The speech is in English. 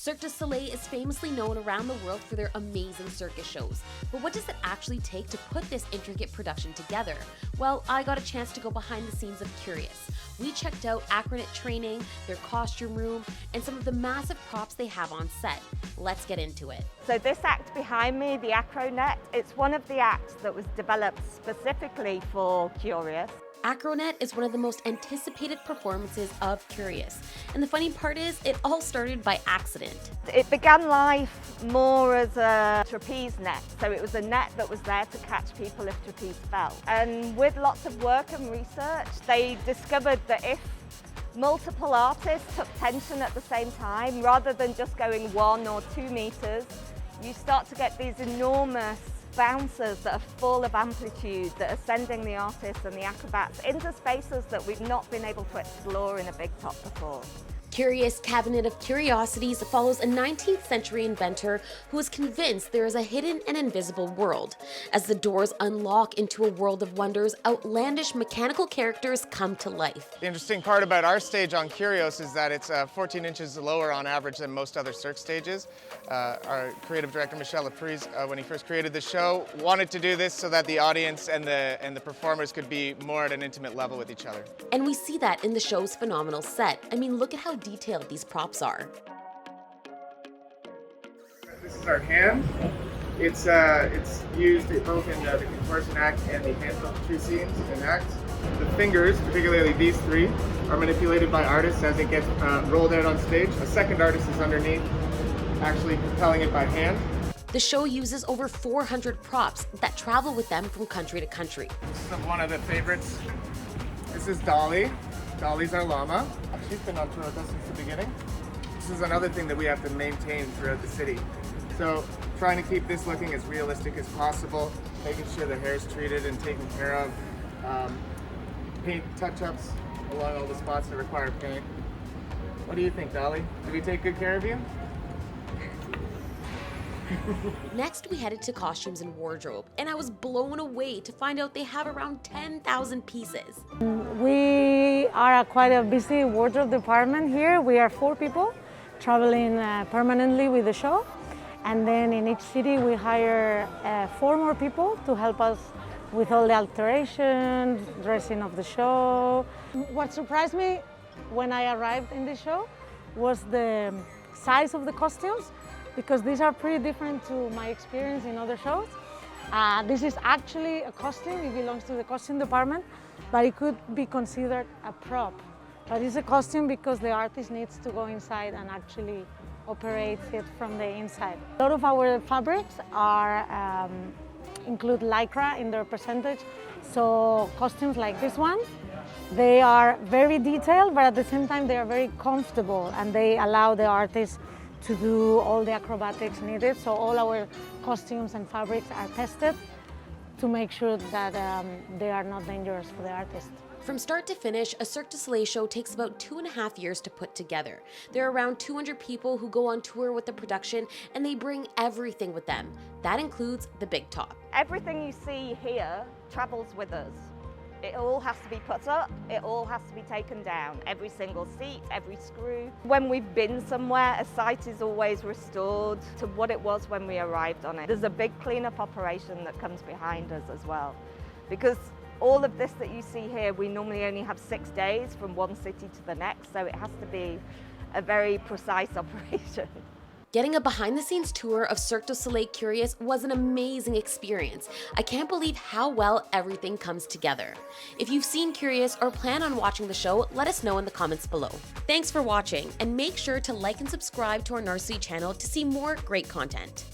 Cirque du Soleil is famously known around the world for their amazing circus shows. But what does it actually take to put this intricate production together? Well, I got a chance to go behind the scenes of Kurios. We checked out Acronet training, their costume room, and some of the massive props they have on set. Let's get into it. So this act behind me, the Acronet, it's one of the acts that was developed specifically for Kurios. Acronet is one of the most anticipated performances of Kurios. And the funny part is, it all started by accident. It began life more as a trapeze net. So it was a net that was there to catch people if trapeze fell. And with lots of work and research, they discovered that if multiple artists took tension at the same time, rather than just going 1 or 2 meters, you start to get these enormous bouncers that are full of amplitude that are sending the artists and the acrobats into spaces that we've not been able to explore in a big top before. Kurios Cabinet of Curiosities follows a 19th century inventor who is convinced there is a hidden and invisible world. As the doors unlock into a world of wonders, outlandish mechanical characters come to life. The interesting part about our stage on Kurios is that it's 14 inches lower on average than most other Cirque stages. Our creative director, Michel Laprise, when he first created the show, wanted to do this so that the audience and the performers could be more at an intimate level with each other. And we see that in the show's phenomenal set. I mean, look at how detailed these props are. This is our hand. It's used both in the contortion act and the hand puppetry scenes in acts. The fingers, particularly these 3, are manipulated by artists as it gets rolled out on stage. A second artist is underneath, actually propelling it by hand. The show uses over 400 props that travel with them from country to country. This is one of the favorites. This is Dolly. Dolly's our llama. She's been on tour with us since the beginning. This is another thing that we have to maintain throughout the city. So trying to keep this looking as realistic as possible, making sure the hair's treated and taken care of. Paint touch-ups along all the spots that require paint. What do you think, Dolly? Did we take good care of you? Next, we headed to costumes and wardrobe, and I was blown away to find out they have around 10,000 pieces. We are quite a busy wardrobe department here. We are 4 people traveling permanently with the show. And then in each city, we hire 4 more people to help us with all the alterations, dressing of the show. What surprised me when I arrived in the show was the size of the costumes, because these are pretty different to my experience in other shows. This is actually a costume. It belongs to the costume department, but it could be considered a prop. But it's a costume because the artist needs to go inside and actually operate it from the inside. A lot of our fabrics are include lycra in their percentage. So costumes like this one, they are very detailed, but at the same time they are very comfortable, and they allow the artist to do all the acrobatics needed. So all our costumes and fabrics are tested to make sure that they are not dangerous for the artist. From start to finish, a Cirque du Soleil show takes about 2.5 years to put together. There are around 200 people who go on tour with the production, and they bring everything with them. That includes the big top. Everything you see here travels with us. It all has to be put up, it all has to be taken down. Every single seat, every screw. When we've been somewhere, a site is always restored to what it was when we arrived on it. There's a big cleanup operation that comes behind us as well. Because all of this that you see here, we normally only have 6 days from one city to the next, so it has to be a very precise operation. Getting a behind-the-scenes tour of Cirque du Soleil Kurios was an amazing experience. I can't believe how well everything comes together. If you've seen Kurios or plan on watching the show, let us know in the comments below. Thanks for watching, and make sure to like and subscribe to our Narcity channel to see more great content.